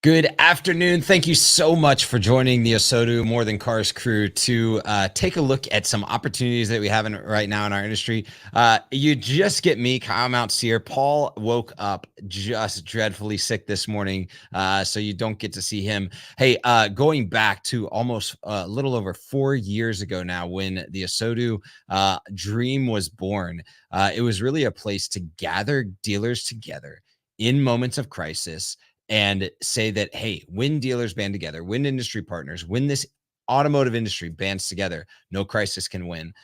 Good afternoon. Thank you so much for joining the Osodu More Than Cars crew to take a look at some opportunities that we have right now in our industry. You just get me, Kyle Mountseer. Paul woke up just dreadfully sick this morning, so you don't get to see him. Hey, going back to almost a little over 4 years ago now when the Osodu dream was born, it was really a place to gather dealers together in moments of crisis and say that, hey, when dealers band together, when industry partners, when this automotive industry bands together, no crisis can win.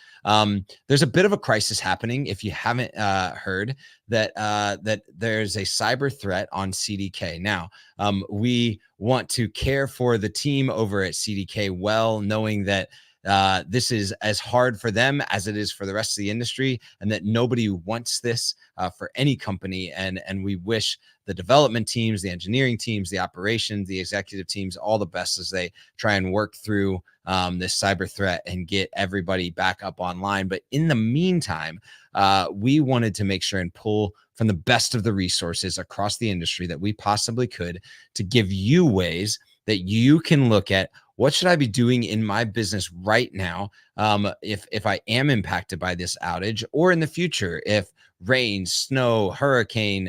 There's a bit of a crisis happening. If you haven't heard that there's a cyber threat on CDK. Now, we want to care for the team over at CDK well, knowing that this is as hard for them as it is for the rest of the industry, and that nobody wants this for any company. And we wish the development teams, the engineering teams, the operations, the executive teams, all the best as they try and work through this cyber threat and get everybody back up online. But in the meantime, we wanted to make sure and pull from the best of the resources across the industry that we possibly could to give you ways that you can look at what should I be doing in my business right now if I am impacted by this outage, or in the future if rain, snow, hurricane,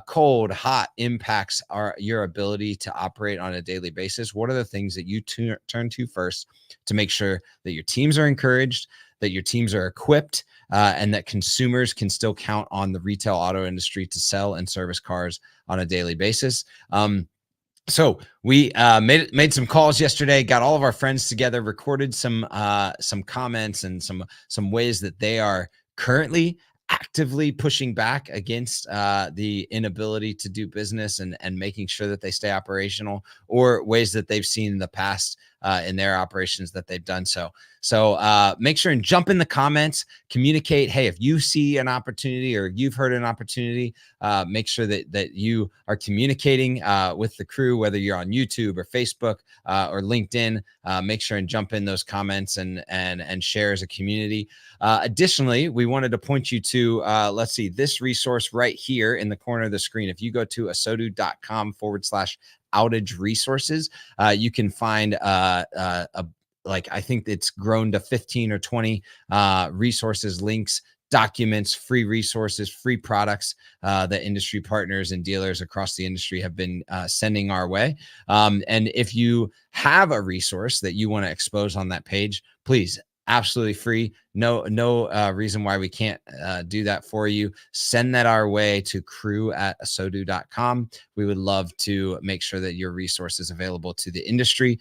cold, hot impacts your ability to operate on a daily basis. What are the things that you turn to first to make sure that your teams are encouraged, that your teams are equipped, and that consumers can still count on the retail auto industry to sell and service cars on a daily basis? So we made some calls yesterday, got all of our friends together, recorded some comments and some ways that they are currently actively pushing back against the inability to do business and making sure that they stay operational, or ways that they've seen in the past in their operations that they've done so. So make sure and jump in the comments, communicate. Hey, if you see an opportunity or you've heard an opportunity, make sure that you are communicating with the crew, whether you're on YouTube or Facebook or LinkedIn. Make sure and jump in those comments and share as a community. Additionally, we wanted to point you to, let's see, this resource right here in the corner of the screen. If you go to osodu.com/outage resources, you can find I think it's grown to 15 or 20 resources, links, documents, free resources, free products that industry partners and dealers across the industry have been sending our way. And if you have a resource that you want to expose on that page, please, absolutely free. No reason why we can't do that for you. Send that our way to crew@osodu.com. We would love to make sure that your resource is available to the industry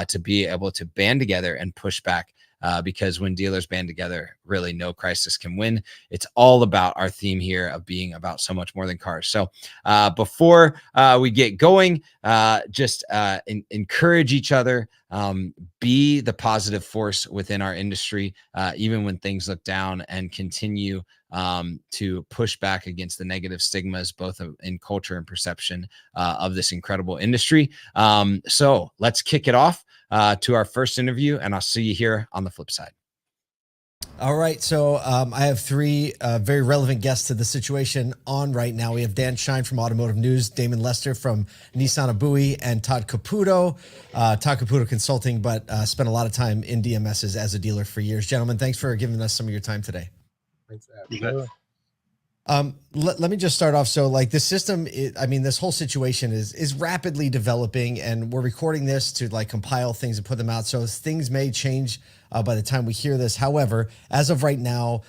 to be able to band together and push back. Because when dealers band together, really no crisis can win. It's all about our theme here of being about so much more than cars. So before we get going, just encourage each other, be the positive force within our industry, even when things look down, and continue to push back against the negative stigmas, both in culture and perception of this incredible industry. So let's kick it off to our first interview, and I'll see you here on the flip side. All right, so I have three very relevant guests to the situation on right now. We have Dan Shine from Automotive News, Damon Lester from Nissan of Bowie, and Todd Caputo, Consulting, but spent a lot of time in DMSs as a dealer for years. Gentlemen, thanks for giving us some of your time today. Thanks for having me. Let me just start off. So like the system, this whole situation is rapidly developing, and we're recording this to like compile things and put them out. So things may change by the time we hear this. However, as of right now,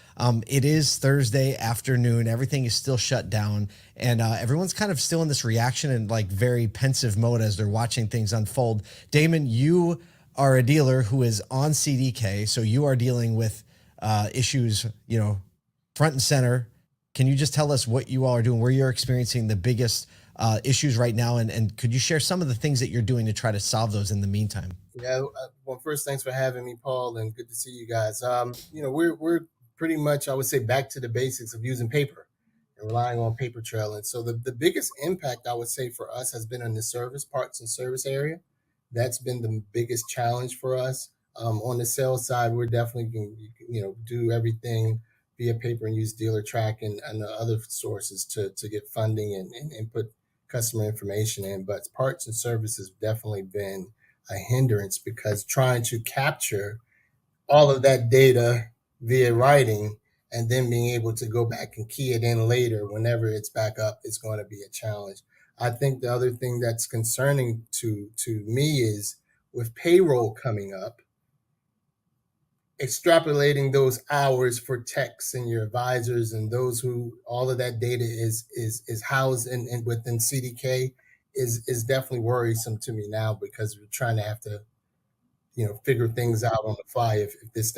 it is Thursday afternoon. Everything is still shut down, and everyone's kind of still in this reaction and like very pensive mode as they're watching things unfold. Damon, you are a dealer who is on CDK, so you are dealing with issues, front and center. Can you just tell us what you all are doing, where you're experiencing the biggest issues right now, and could you share some of the things that you're doing to try to solve those in the meantime? Yeah, well, first, thanks for having me, Paul, and good to see you guys. We're pretty much, I would say, back to the basics of using paper and relying on paper trail. And so the biggest impact, I would say, for us has been in the parts and service area. That's been the biggest challenge for us. On the sales side, we're definitely going to, do everything via paper and use dealer track and the other sources to get funding and put customer information in, but parts and service has definitely been a hindrance because trying to capture all of that data via writing and then being able to go back and key it in later whenever it's back up is going to be a challenge. I think the other thing that's concerning to me is with payroll coming up, extrapolating those hours for techs and your advisors and those who all of that data is housed in within CDK is definitely worrisome to me now because we're trying to have to figure things out on the fly if this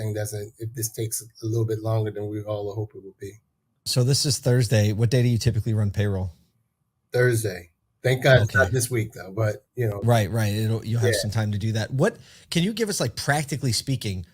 takes a little bit longer than we all hope it will be. So this is Thursday. What day do you typically run payroll? Thursday. Thank God it's not this week though, but Right. You'll have some time to do that. What can you give us, like, practically speaking?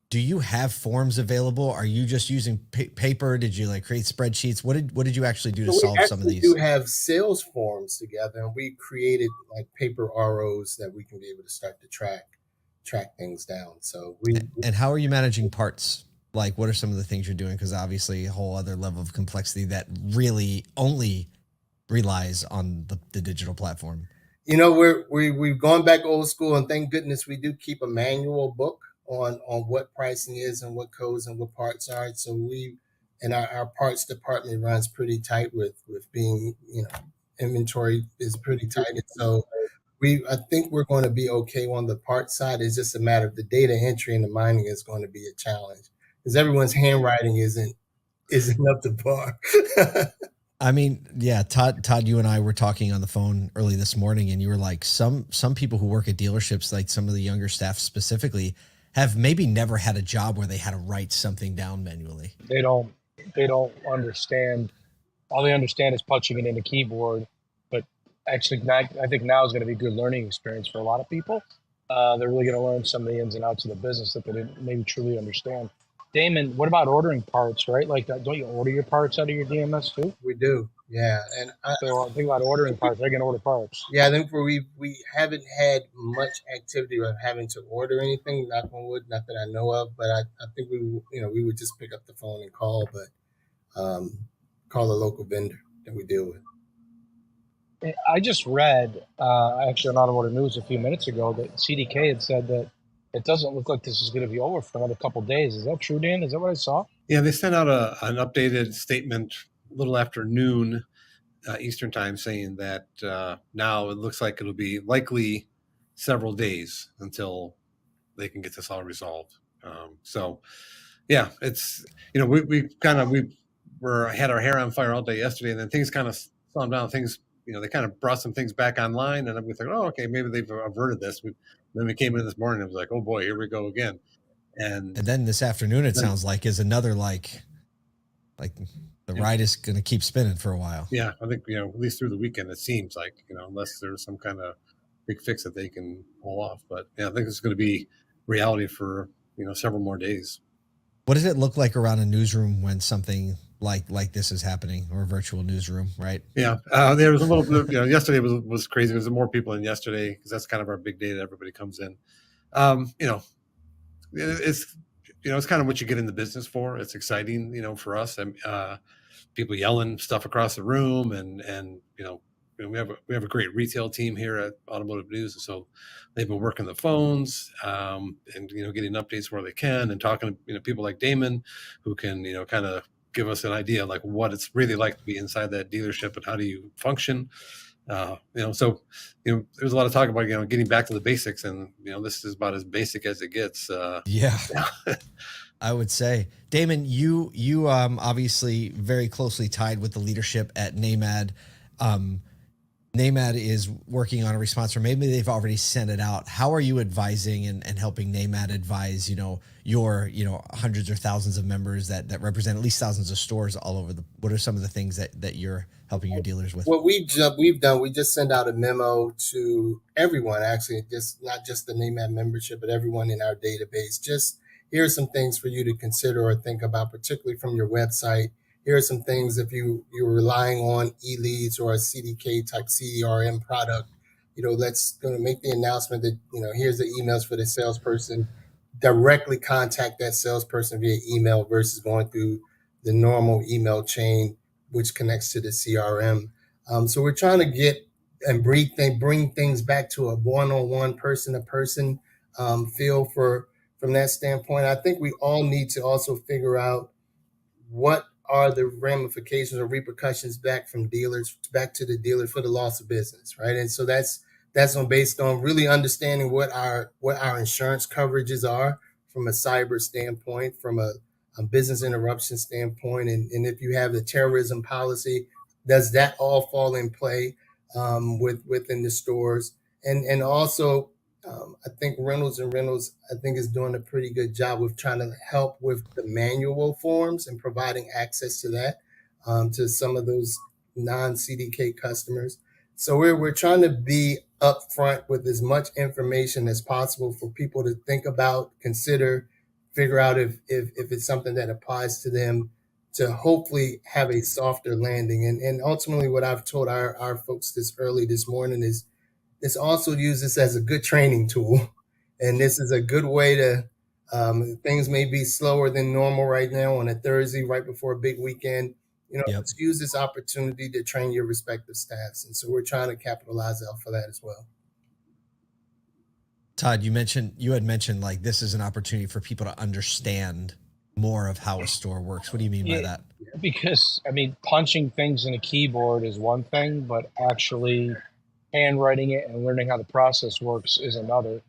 Do you have forms available? Are you just using paper? Did you like create spreadsheets? What did you actually do to solve some of these? We do have sales forms together, and we created like paper ROs that we can be able to start to track things down. So and how are you managing parts? Like, what are some of the things you're doing? Because obviously a whole other level of complexity that really only relies on the digital platform. We've gone back old school, and thank goodness we do keep a manual book on what pricing is and what codes and what parts are. So our parts department runs pretty tight with being, inventory is pretty tight. And so I think we're going to be okay on the parts side. It's just a matter of the data entry and the mining is going to be a challenge because everyone's handwriting isn't up to par. I mean, yeah, Todd, you and I were talking on the phone early this morning, and you were like, some people who work at dealerships, like some of the younger staff specifically, have maybe never had a job where they had to write something down manually. They don't understand. All they understand is punching it in a keyboard. But actually, I think now is going to be a good learning experience for a lot of people. They're really going to learn some of the ins and outs of the business that they didn't maybe truly understand. Damon, what about ordering parts, right? Like, don't you order your parts out of your DMS too? We do, yeah. And so think about ordering parts. They can order parts. Yeah, I think we haven't had much activity of having to order anything. Knock on wood, not that I know of. But I think we would just pick up the phone and call, but call the local vendor that we deal with. I just read actually on Automotive News a few minutes ago that CDK had said that it doesn't look like this is going to be over for another couple of days. Is that true, Dan? Is that what I saw? Yeah, they sent out an updated statement a little after noon Eastern time saying that now it looks like it'll be likely several days until they can get this all resolved. So, yeah, it's, we had our hair on fire all day yesterday, and then things kind of calmed down. Things, they kind of brought some things back online, and then we thought, oh, okay, maybe they've averted this. Then we came in this morning and it was like, oh boy, here we go again. And then this afternoon, it sounds like, is another like the ride is going to keep spinning for a while. Yeah, I think, at least through the weekend, it seems like, unless there's some kind of big fix that they can pull off. But yeah, I think it's going to be reality for, several more days. What does it look like around a newsroom when something like this is happening, or a virtual newsroom, right? Yeah, there was a little bit, yesterday was crazy. There was more people in yesterday because that's kind of our big day that everybody comes in. It's kind of what you get in the business for. It's exciting, for us, and people yelling stuff across the room, and we have a great retail team here at Automotive News, so they've been working the phones, and getting updates where they can, and talking to people like Damon, who can kind of give us an idea like what it's really like to be inside that dealership and how do you function. So there's a lot of talk about getting back to the basics, and this is about as basic as it gets. Yeah. I would say, Damon, you obviously very closely tied with the leadership at NAMAD. NAMAD is working on a response, or maybe they've already sent it out. How are you advising and helping NAMAD advise, your hundreds or thousands of members that represent at least thousands of stores all over what are some of the things that you're helping your dealers with? What we've done, we just send out a memo to everyone, actually, not just the NAMAD membership, but everyone in our database. Just here are some things for you to consider or think about, particularly from your website. Here are some things if you're relying on e-leads or a CDK type CRM product, let's going to make the announcement that, here's the emails for the salesperson. Directly contact that salesperson via email versus going through the normal email chain, which connects to the CRM. So we're trying to get and bring things back to a one-on-one, person-to-person feel from that standpoint. I think we all need to also figure out what are the ramifications or repercussions back from dealers back to the dealer for the loss of business, right? And so that's based on really understanding what our insurance coverages are from a cyber standpoint, from a business interruption standpoint, and if you have the terrorism policy, does that all fall in play within the stores? And also, I think Reynolds I think is doing a pretty good job with trying to help with the manual forms and providing access to that to some of those non-CDK customers. So we're trying to be upfront with as much information as possible for people to think about, consider, figure out if it's something that applies to them, to hopefully have a softer landing. And ultimately, what I've told our folks this morning is this also use this as a good training tool. And this is a good way to, things may be slower than normal right now on a Thursday, right before a big weekend. Let's use this opportunity to train your respective staffs. And so we're trying to capitalize out for that as well. Todd, you had mentioned like this is an opportunity for people to understand more of how a store works. What do you mean by that? Because, I mean, punching things in a keyboard is one thing, but actually handwriting it and learning how the process works is another.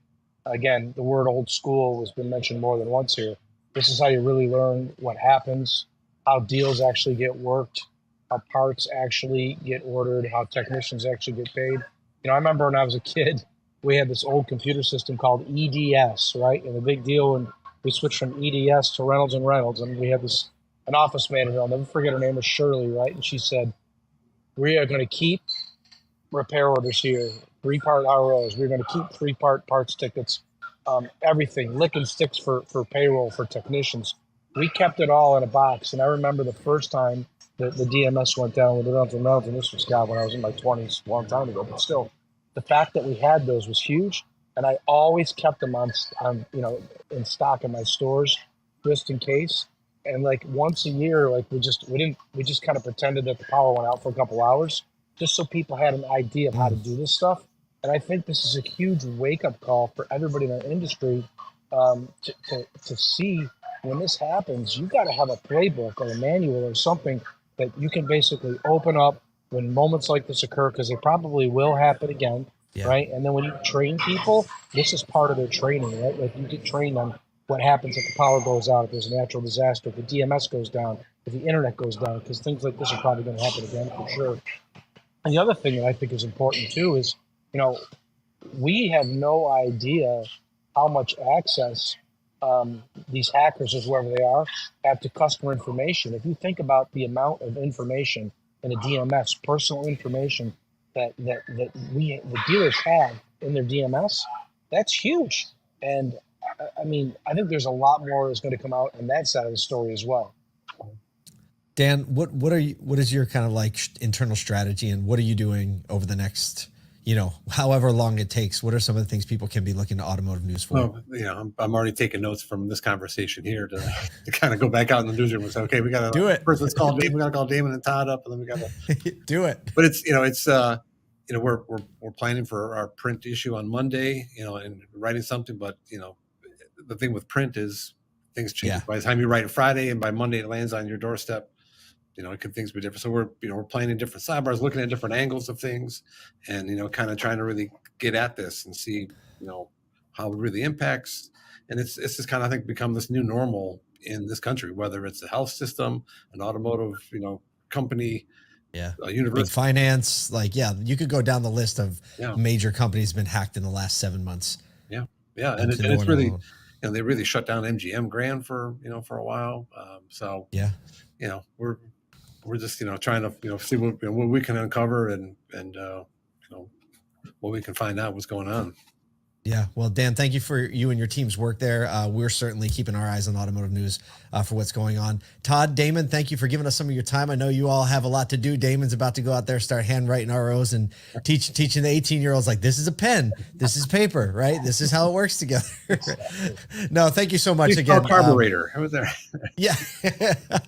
Again, the word old school has been mentioned more than once here. This is how you really learn what happens, how deals actually get worked, how parts actually get ordered, how technicians actually get paid. I remember when I was a kid, we had this old computer system called EDS, right? And the big deal when we switched from EDS to Reynolds and Reynolds, and we had an office manager, I'll never forget, her name was Shirley, right? And she said, we are going to keep repair orders here, 3-part ROs. We're going to keep 3-part parts tickets, everything, lick and sticks for payroll for technicians. We kept it all in a box. And I remember the first time that the DMS went down with the Reynolds and Reynolds, and this was when I was in my 20s, a long time ago, but still, the fact that we had those was huge. And I always kept them on in stock in my stores just in case. And like once a year, like we just kind of pretended that the power went out for a couple hours, just so people had an idea of how to do this stuff. And I think this is a huge wake-up call for everybody in our industry to see when this happens, you got to have a playbook or a manual or something that you can basically open up when moments like this occur, because they probably will happen again, right? And then when you train people, this is part of their training, right? Like you get trained on what happens if the power goes out, if there's a natural disaster, if the DMS goes down, if the internet goes down, because things like this are probably going to happen again for sure. And the other thing that I think is important too is, we have no idea how much access these hackers, or whoever they are, have to customer information. If you think about the amount of information in a DMS, personal information that the dealers have in their DMS, that's huge. And I mean, I think there's a lot more that's going to come out on that side of the story as well. Dan, what is your kind of like internal strategy, and what are you doing over the next, however long it takes? What are some of the things people can be looking to Automotive News for? Well, I'm already taking notes from this conversation here to kind of go back out in the newsroom and say, okay, we got to do it. First, let's call Damon. We got to call Damon and Todd up, and then we got to do it. But it's we're planning for our print issue on Monday, and writing something. But the thing with print is things change. By the time you write it Friday and by Monday it lands on your doorstep, things be different. So we're planning different sidebars, looking at different angles of things, and kind of trying to really get at this and see how it really impacts. And it's just kind of, I think, become this new normal in this country, whether it's a health system, an automotive company, university, big finance. You could go down the list of major companies been hacked in the last 7 months. And it's really they really shut down MGM Grand for a while. We're just trying to see what we can uncover and what we can find out what's going on. Yeah. Well, Dan, thank you for you and your team's work there. We're certainly keeping our eyes on automotive news for what's going on. Todd, Damon, thank you for giving us some of your time. I know you all have a lot to do. Damon's about to go out there, start handwriting ROs and teaching the 18-year-olds like, this is a pen, this is paper, right? This is how it works together. No, thank you so much again. Carburetor. How was that? Yeah.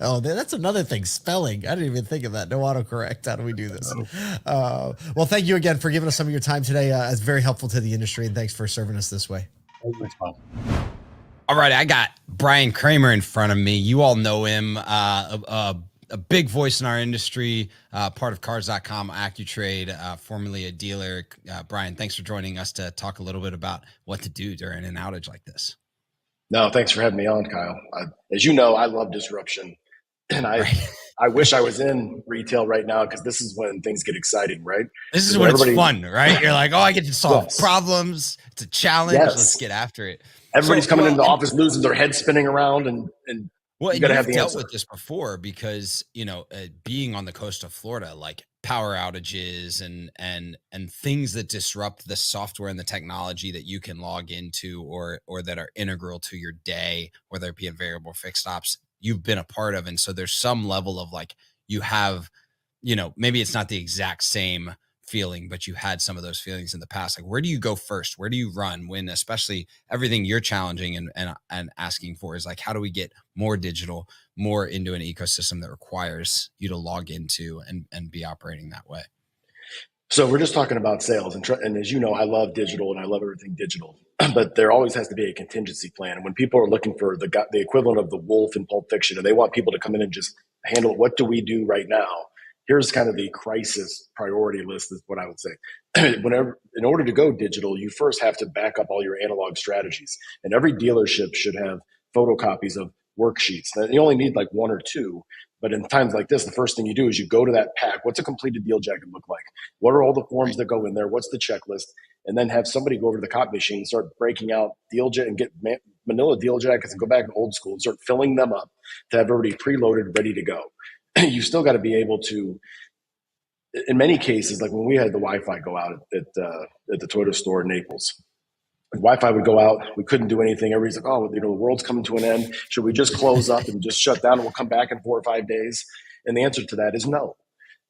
Oh, that's another thing. Spelling. I didn't even think of that. No autocorrect. How do we do this? Well, thank you again for giving us some of your time today. It's very helpful to the industry, and thanks for serving us this way. All right, I got Brian Kramer in front of me. You all know him, a big voice in our industry, part of Cars.com, AccuTrade, formerly a dealer. Brian, thanks for joining us to talk a little bit about what to do during an outage like this. No, thanks for having me on, Kyle. As you know, I love disruption, and I wish I was in retail right now because this is when things get exciting, right? This is when it's fun, right? You're like, oh, I get to solve problems. It's a challenge. Yes. Let's get after it. Everybody's coming into the office, losing their head spinning around, and well, you got to have the dealt answer. with this before because being on the coast of Florida, like power outages and things that disrupt the software and the technology that you can log into or that are integral to your day, whether it be in variable fixed ops, you've been a part of. And so there's some level of like you have, maybe it's not the exact same feeling, but you had some of those feelings in the past. Like, where do you go first? Where do you run when, especially everything you're challenging and asking for is like, how do we get more digital, more into an ecosystem that requires you to log into and be operating that way? So we're just talking about sales, and as you know, I love digital and I love everything digital, but there always has to be a contingency plan. And when people are looking for the equivalent of the wolf in Pulp Fiction, and they want people to come in and just handle it, what do we do right now? Here's kind of the crisis priority list is what I would say. In order to go digital, you first have to back up all your analog strategies. And every dealership should have photocopies of worksheets. Now, you only need like one or two. But in times like this, the first thing you do is you go to that pack. What's a completed deal jacket look like? What are all the forms that go in there? What's the checklist? And then have somebody go over to the copy machine and start breaking out deal jacket and get manila deal jackets and go back to old school and start filling them up to have everybody preloaded, ready to go. You still got to be able to, in many cases, like when we had the Wi-Fi go out at the Toyota store in Naples, Wi-Fi would go out. We couldn't do anything. Everybody's like, oh, the world's coming to an end. Should we just close up and just shut down and we'll come back in 4 or 5 days? And the answer to that is no,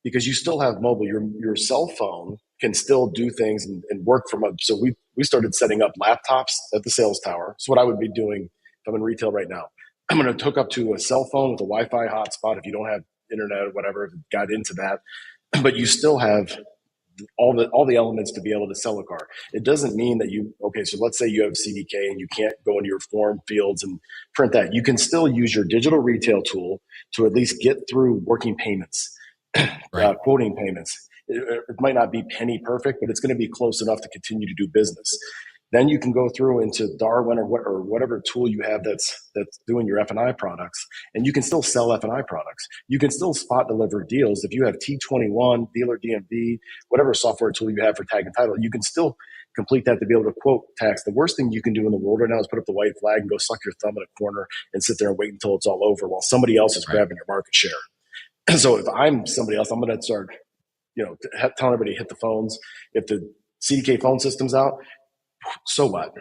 because you still have mobile. Your cell phone can still do things and work from up. So we started setting up laptops at the sales tower. So what I would be doing if I'm in retail right now, I'm going to hook up to a cell phone with a Wi-Fi hotspot if you don't have internet or whatever, if it got into that. But you still have all the elements to be able to sell a car. It doesn't mean that so let's say you have CDK and you can't go into your form fields and print that. You can still use your digital retail tool to at least get through working payments, right. Quoting payments. It might not be penny perfect, but it's going to be close enough to continue to do business. Then you can go through into Darwin or whatever tool you have that's doing your F&I products, and you can still sell F&I products. You can still spot deliver deals. If you have T21, Dealer DMV, whatever software tool you have for tag and title, you can still complete that to be able to quote tax. The worst thing you can do in the world right now is put up the white flag and go suck your thumb in a corner and sit there and wait until it's all over while somebody else is grabbing your market share. So if I'm somebody else, I'm going to start, telling everybody to hit the phones. If the CDK phone system's out, so what?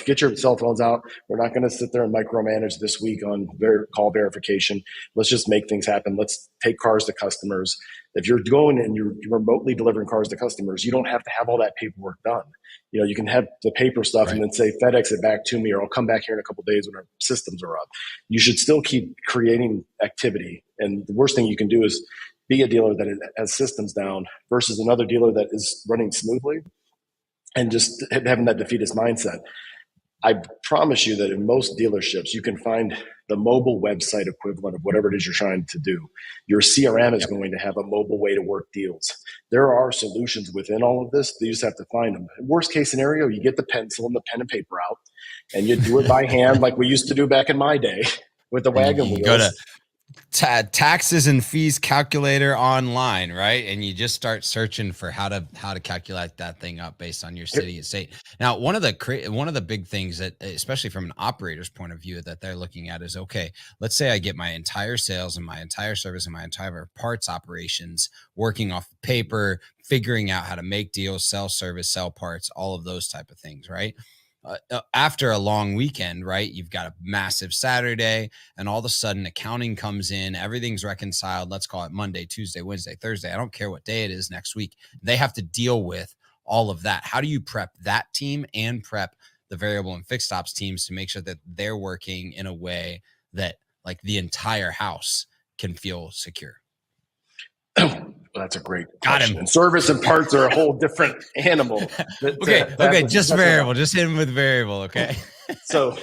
Get your cell phones out. We're not going to sit there and micromanage this week on call verification. Let's just make things happen. Let's take cars to customers. If you're going and you're remotely delivering cars to customers, you don't have to have all that paperwork done. You can have the paper stuff and then say, FedEx it back to me, or I'll come back here in a couple of days when our systems are up. You should still keep creating activity. And the worst thing you can do is be a dealer that has systems down versus another dealer that is running smoothly and just having that defeatist mindset. I promise you that in most dealerships, you can find the mobile website equivalent of whatever it is you're trying to do. Your CRM is going to have a mobile way to work deals. There are solutions within all of this. You just have to find them. Worst case scenario, you get the pencil and the pen and paper out, and you do it by hand like we used to do back in my day with the wagon wheels. taxes and fees calculator online, right? And you just start searching for how to calculate that thing up based on your city and state. Now, one of the big things that, especially from an operator's point of view, that they're looking at is, okay, let's say I get my entire sales and my entire service and my entire parts operations working off paper, figuring out how to make deals, sell service, sell parts, all of those type of things, right? After a long weekend, right? You've got a massive Saturday, and all of a sudden accounting comes in, everything's reconciled. Let's call it Monday, Tuesday, Wednesday, Thursday. I don't care what day it is next week. They have to deal with all of that. How do you prep that team and prep the variable and fixed ops teams to make sure that they're working in a way that like the entire house can feel secure? That's a great Got question. him. And service and parts are a whole different animal. Okay. Just variable. Just hit him with variable. Okay. So,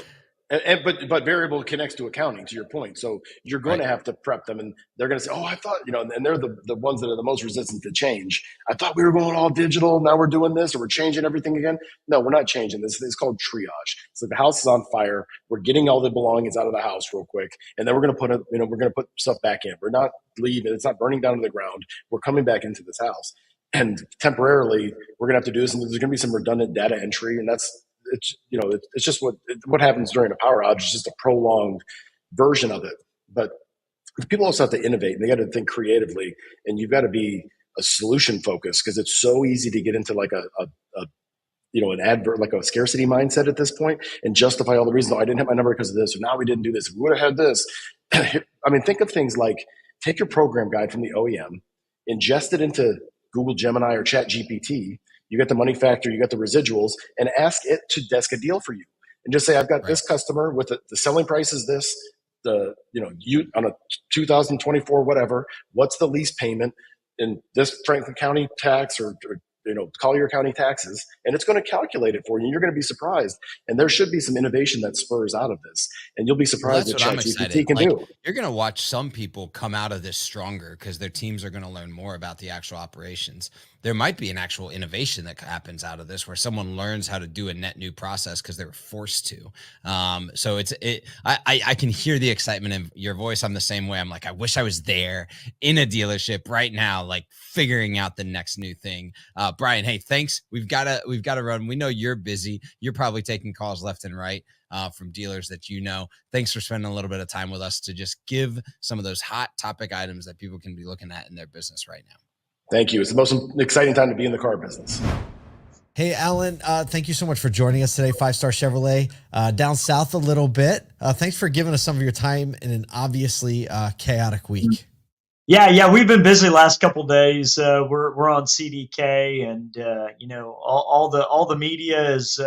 but variable connects to accounting, to your point. So you're going to have to prep them, and they're going to say, "Oh, I thought," and they're the ones that are the most resistant to change. I thought we were going all digital. Now we're doing this, or we're changing everything again. No, we're not changing this. It's called triage. So the house is on fire. We're getting all the belongings out of the house real quick, and then we're going to put stuff back in. We're not leaving. It's not burning down to the ground. We're coming back into this house, and temporarily we're going to have to do this. And there's going to be some redundant data entry, and it's just what happens during a power outage is just a prolonged version of it. But people also have to innovate, and they got to think creatively, and you've got to be a solution focused, because it's so easy to get into like an advert, like a scarcity mindset at this point, and justify all the reasons. Oh, I didn't have my number because of this, or now we didn't do this. If we would have had this. I mean, think of things like take your program guide from the OEM, ingest it into Google Gemini or Chat GPT. You get the money factor, you got the residuals, and ask it to desk a deal for you. And just say, I've got this customer with the selling price is this, you on a 2024, whatever, what's the lease payment in this Franklin County tax or Collier County taxes, and it's going to calculate it for you. You're going to be surprised. And there should be some innovation that spurs out of this. And you'll be surprised what ChatGPT can do. You're going to watch some people come out of this stronger because their teams are going to learn more about the actual operations. There might be an actual innovation that happens out of this where someone learns how to do a net new process because they were forced to. So I can hear the excitement in your voice. I'm the same way. I'm like, I wish I was there in a dealership right now, like figuring out the next new thing. Brian, hey, thanks. We've got to run. We know you're busy. You're probably taking calls left and right from dealers that you know. Thanks for spending a little bit of time with us to just give some of those hot topic items that people can be looking at in their business right now. Thank you. It's the most exciting time to be in the car business. Hey, Alan, thank you so much for joining us today, 5-Star Chevrolet, down south a little bit. Thanks for giving us some of your time in an obviously chaotic week. Yeah, we've been busy last couple of days. We're on CDK, and all the media is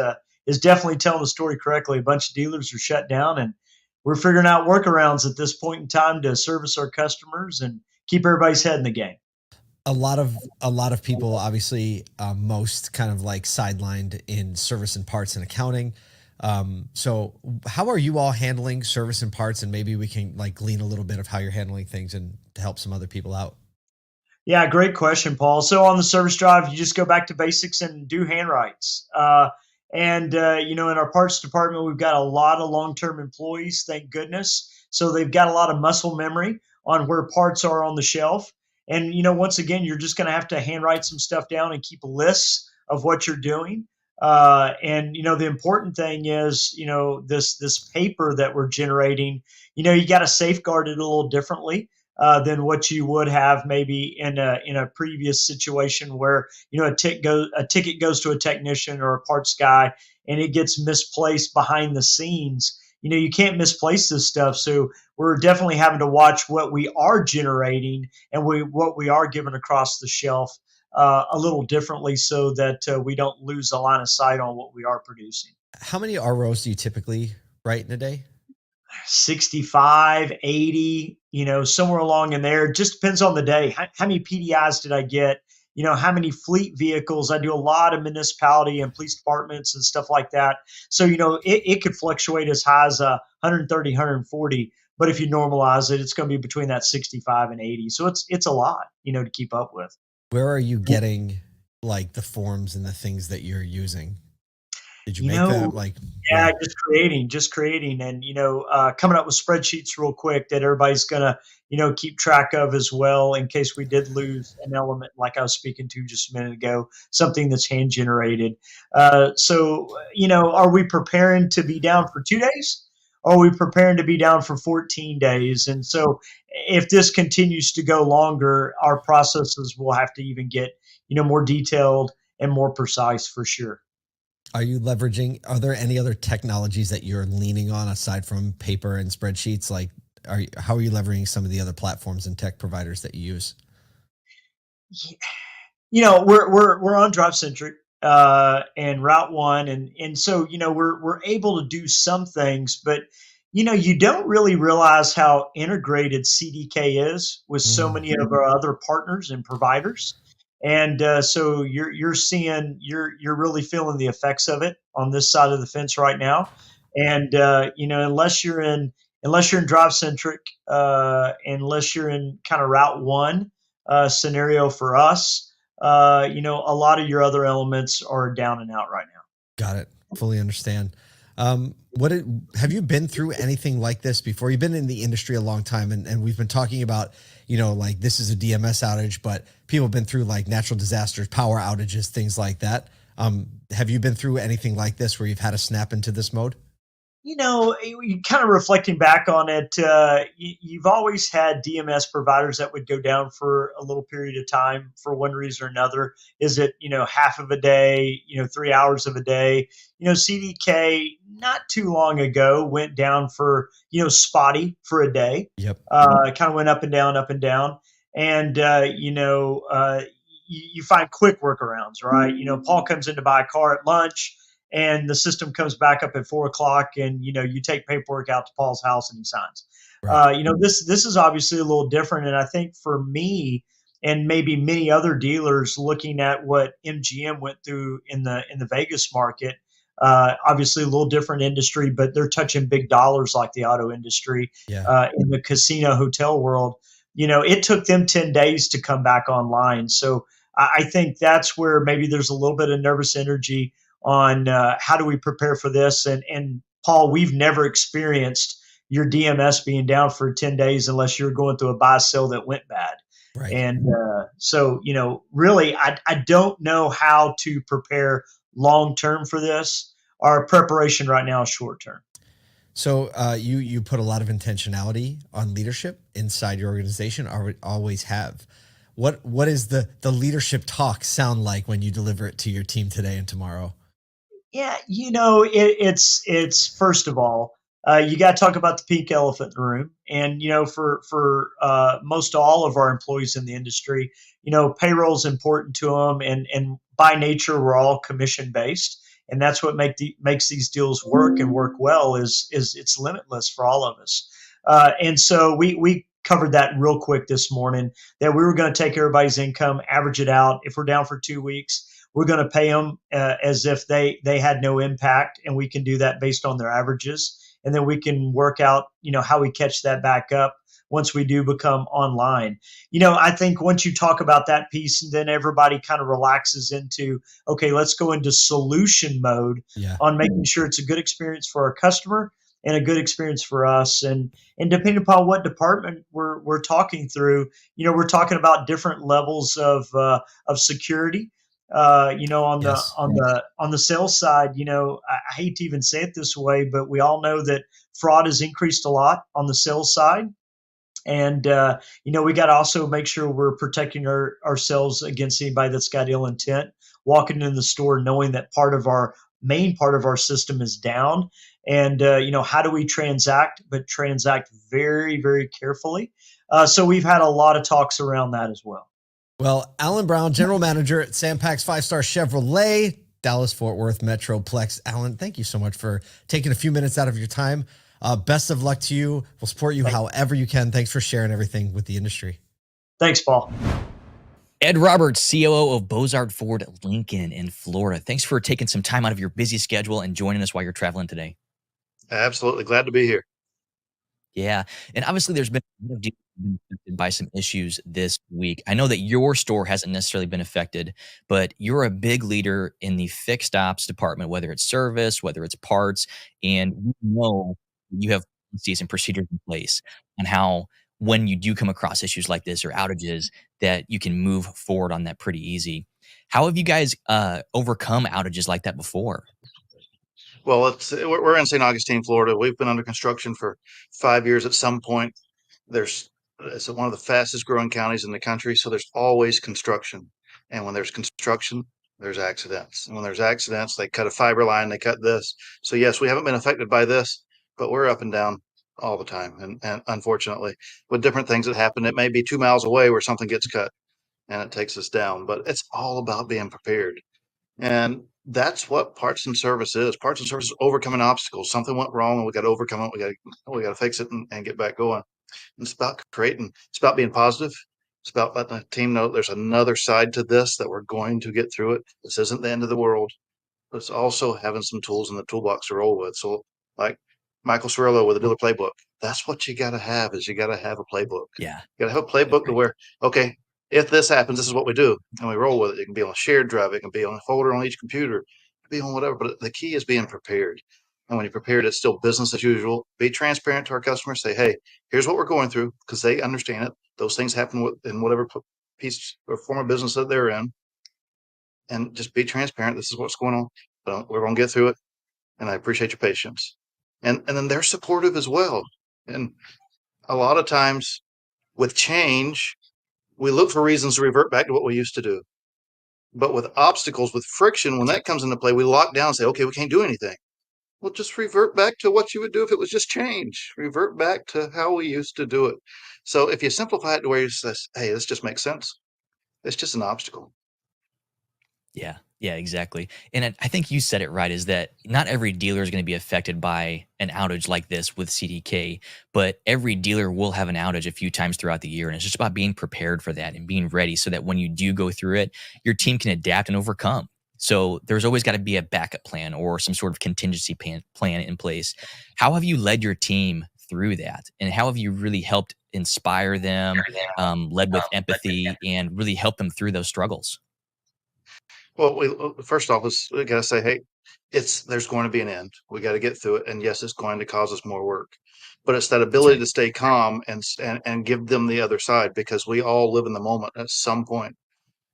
definitely telling the story correctly. A bunch of dealers are shut down, and we're figuring out workarounds at this point in time to service our customers and keep everybody's head in the game. A lot of people, obviously, most kind of like sidelined in service and parts and accounting. So how are you all handling service and parts? And maybe we can like glean a little bit of how you're handling things and to help some other people out. Yeah, great question, Paul. So on the service drive, you just go back to basics and do handwrites. In our parts department, we've got a lot of long-term employees, thank goodness. So they've got a lot of muscle memory on where parts are on the shelf. And, once again, you're just going to have to handwrite some stuff down and keep lists of what you're doing. The important thing is, this paper that we're generating, you got to safeguard it a little differently than what you would have maybe in a previous situation where, a ticket goes to a technician or a parts guy and it gets misplaced behind the scenes. You can't misplace this stuff. So we're definitely having to watch what we are generating and what we are giving across the shelf a little differently so that we don't lose a line of sight on what we are producing. How many ROs do you typically write in a day? 65, 80, somewhere along in there. It just depends on the day. How many PDIs did I get? How many fleet vehicles? I do a lot of municipality and police departments and stuff like that. So, it could fluctuate as high as 130, 140. But if you normalize it, it's going to be between that 65 and 80. So it's a lot, to keep up with. Where are you getting like the forms and the things that you're using? Did you make them like? Yeah, just creating, and coming up with spreadsheets real quick that everybody's gonna keep track of as well in case we did lose an element, like I was speaking to just a minute ago, something that's hand generated. So are we preparing to be down for 2 days? Or are we preparing to be down for 14 days? And so, if this continues to go longer, our processes will have to even get more detailed and more precise for sure. Are there any other technologies that you're leaning on aside from paper and spreadsheets? Like, how are you leveraging some of the other platforms and tech providers that you use? We're on Drive Centric and Route One, and so we're able to do some things, but you don't really realize how integrated CDK is with so many of our other partners and providers. And so you're really feeling the effects of it on this side of the fence right now. And unless you're in Drive Centric, unless you're in kind of Route One scenario for us, a lot of your other elements are down and out right now. Got it. Fully understand. Have you been through anything like this before? You've been in the industry a long time, and we've been talking about, like this is a DMS outage, but people have been through like natural disasters, power outages, things like that. Have you been through anything like this where you've had to snap into this mode? You kind of reflecting back on it, you've always had DMS providers that would go down for a little period of time for one reason or another. Is it, half of a day, 3 hours of a day? CDK not too long ago went down for, spotty for a day. Yep. Kind of went up and down, up and down. And, you find quick workarounds, right? Paul comes in to buy a car at lunch, and the system comes back up at 4 o'clock, and you take paperwork out to Paul's house and he signs. Right. This is obviously a little different, and I think for me and maybe many other dealers looking at what MGM went through in the Vegas market, obviously a little different industry, but they're touching big dollars like the auto industry. Yeah. In the casino hotel world. It took them 10 days to come back online. So I think that's where maybe there's a little bit of nervous energy on how do we prepare for this. And Paul, we've never experienced your DMS being down for 10 days unless you're going through a buy sell that went bad. Right. And so, really, I don't know how to prepare long-term for this. Our preparation right now is short-term. So you put a lot of intentionality on leadership inside your organization, or always have. What is the leadership talk sound like when you deliver it to your team today and tomorrow? Yeah, it's first of all, you got to talk about the pink elephant in the room, and for most all of our employees in the industry, payroll is important to them, and by nature we're all commission based, and that's what makes these deals work and work well. Is it's limitless for all of us, and so we covered that real quick this morning, that we were going to take everybody's income, average it out. If we're down for 2 weeks, we're going to pay them as if they had no impact, and we can do that based on their averages. And then we can work out, how we catch that back up once we do become online. I think once you talk about that piece, and then everybody kind of relaxes into, okay, let's go into solution mode. Yeah. On making sure it's a good experience for our customer and a good experience for us. And depending upon what department we're talking through, we're talking about different levels of security. On Yes. the sales side, I hate to even say it this way, but we all know that fraud has increased a lot on the sales side. And, we got to also make sure we're protecting ourselves against anybody that's got ill intent, walking in the store knowing that main part of our system is down. And, how do we transact, but transact very, very carefully. So we've had a lot of talks around that as well. Well, Alan Brown, General Manager at Sampac's 5-Star Chevrolet, Dallas-Fort Worth Metroplex. Alan, thank you so much for taking a few minutes out of your time. Best of luck to you. We'll support you however you can. Thanks for sharing everything with the industry. Thanks, Paul. Ed Roberts, COO of Bozard Ford Lincoln in Florida. Thanks for taking some time out of your busy schedule and joining us while you're traveling today. Absolutely. Glad to be here. Yeah. And obviously there's been been affected by some issues this week. I know that your store hasn't necessarily been affected, but you're a big leader in the fixed ops department, whether it's service, whether it's parts, and we know you have policies and procedures in place on how when you do come across issues like this or outages that you can move forward on that pretty easy. How have you guys overcome outages like that before? Well, we're in St. Augustine, Florida. We've been under construction for 5 years. At some point, it's one of the fastest growing counties in the country, so there's always construction. And when there's construction, there's accidents. And when there's accidents, they cut a fiber line, they cut this. So yes, we haven't been affected by this, but we're up and down all the time. And unfortunately, with different things that happen, it may be 2 miles away where something gets cut and it takes us down. But it's all about being prepared. And that's what parts and service is. Parts and service is overcoming obstacles. Something went wrong and we got to overcome it. We got to fix it and get back going. And it's about creating, it's about being positive. It's about letting the team know there's another side to this, that we're going to get through it. This isn't the end of the world, but it's also having some tools in the toolbox to roll with. So like Michael Cirillo with a dealer playbook, that's what you got to have, is you got to have a playbook. Yeah. You got to have a playbook to where, okay, if this happens, this is what we do, and we roll with it. It can be on a shared drive, it can be on a folder on each computer, it can be on whatever. But the key is being prepared. And when you're prepared, it's still business as usual. Be transparent to our customers. Say, hey, here's what we're going through, because they understand it. Those things happen in whatever piece or form of business that they're in. And just be transparent. This is what's going on. But we're going to get through it. And I appreciate your patience. And then they're supportive as well. And a lot of times with change, we look for reasons to revert back to what we used to do. But with obstacles, with friction, when that comes into play, we lock down and say, okay, we can't do anything. Well, just revert back to what you would do if it was just change. Revert back to how we used to do it. So if you simplify it to where you say, hey, this just makes sense, it's just an obstacle. Yeah. Yeah, exactly. And I think you said it right, is that not every dealer is going to be affected by an outage like this with CDK, but every dealer will have an outage a few times throughout the year. And it's just about being prepared for that and being ready so that when you do go through it, your team can adapt and overcome. So there's always got to be a backup plan or some sort of contingency plan in place. How have you led your team through that? And how have you really helped inspire them, led with empathy, and really help them through those struggles? Well, first off, we got to say, hey, there's going to be an end. We got to get through it, and yes, it's going to cause us more work, but it's that ability to stay calm and give them the other side, because we all live in the moment at some point.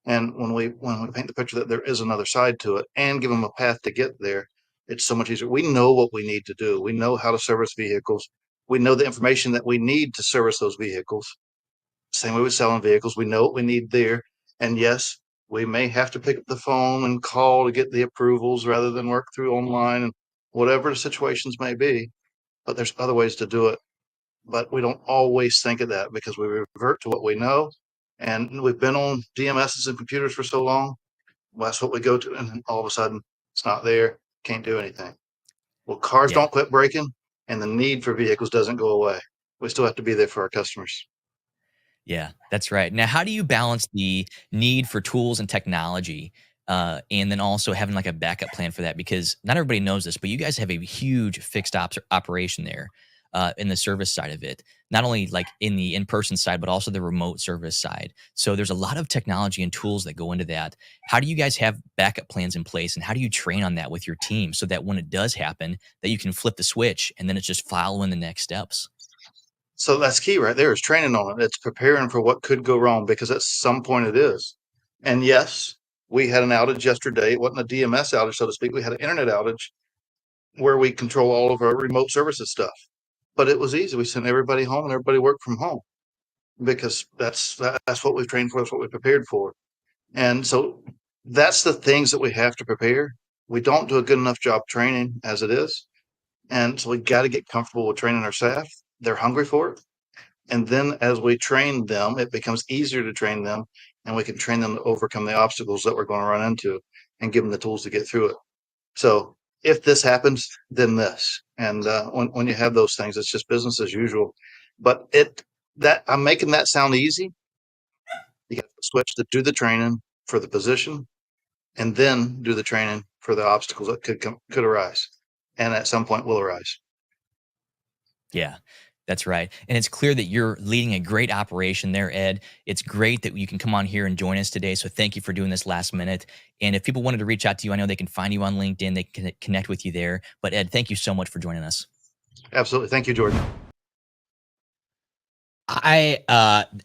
And when we paint the picture that there is another side to it and give them a path to get there, it's so much easier. We know what we need to do. We know how to service vehicles. We know the information that we need to service those vehicles. Same way with selling vehicles. We know what we need there. And yes, we may have to pick up the phone and call to get the approvals rather than work through online, and whatever the situations may be. But there's other ways to do it. But we don't always think of that because we revert to what we know. And we've been on DMSs and computers for so long. Well, that's what we go to. And then all of a sudden it's not there. Can't do anything. Well, cars Yeah. don't quit breaking, and the need for vehicles doesn't go away. We still have to be there for our customers. Yeah, that's right. Now, how do you balance the need for tools and technology, and then also having like a backup plan for that? Because not everybody knows this, but you guys have a huge fixed ops operation there in the service side of it. Not only like in the in-person side, but also the remote service side. So there's a lot of technology and tools that go into that. How do you guys have backup plans in place, and how do you train on that with your team so that when it does happen, that you can flip the switch and then it's just following the next steps? So that's key right there, is training on it. It's preparing for what could go wrong, because at some point it is. And yes, we had an outage yesterday. It wasn't a DMS outage, so to speak. We had an internet outage where we control all of our remote services stuff. But it was easy. We sent everybody home and everybody worked from home, because that's what we've trained for. That's what we prepared for. And so that's the things that we have to prepare. We don't do a good enough job training as it is. And so we got to get comfortable with training our staff. They're hungry for it. And then as we train them, it becomes easier to train them, and we can train them to overcome the obstacles that we're going to run into and give them the tools to get through it. So if this happens, then this. And when you have those things, it's just business as usual. But I'm making that sound easy. You got to switch to do the training for the position, and then do the training for the obstacles that could arise, and at some point will arise. Yeah. That's right. And it's clear that you're leading a great operation there, Ed. It's great that you can come on here and join us today. So thank you for doing this last minute. And if people wanted to reach out to you, I know they can find you on LinkedIn. They can connect with you there. But Ed, thank you so much for joining us. Absolutely. Thank you, Jordan. I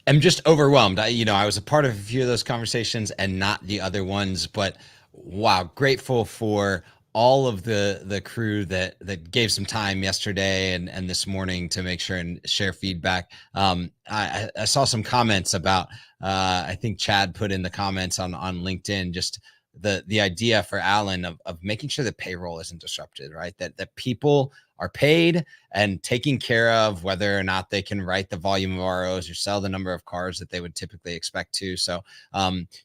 am just overwhelmed. I was a part of a few of those conversations and not the other ones, but wow, grateful for all of the crew that gave some time yesterday and this morning to make sure and share feedback. I saw some comments about I think Chad put in the comments on LinkedIn just the idea for Alan of making sure that payroll isn't disrupted, right? That people are paid and taken care of, whether or not they can write the volume of ROs or sell the number of cars that they would typically expect to. So,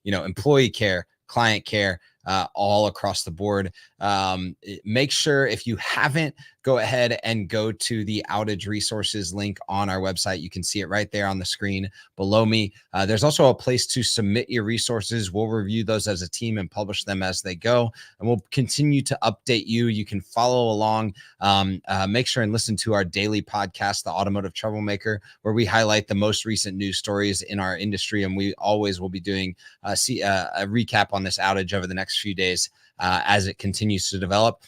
employee care, client care, all across the board. Make sure if you haven't, go ahead and go to the outage resources link on our website. You can see it right there on the screen below me. There's also a place to submit your resources. We'll review those as a team and publish them as they go, and we'll continue to update you. You can follow along. Make sure and listen to our daily podcast, The Automotive Troublemaker, where we highlight the most recent news stories in our industry. And we always will be doing a recap on this outage over the next few days as it continues to develop.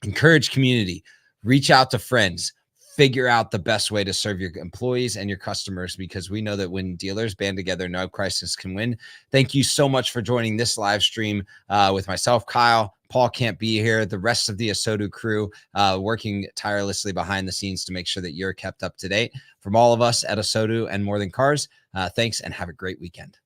Encourage community, reach out to friends, figure out the best way to serve your employees and your customers, because we know that when dealers band together, no crisis can win. Thank you so much for joining this live stream with myself, Kyle. Paul can't be here. The rest of the ASOTU crew working tirelessly behind the scenes to make sure that you're kept up to date. From all of us at ASOTU and More Than Cars, thanks and have a great weekend.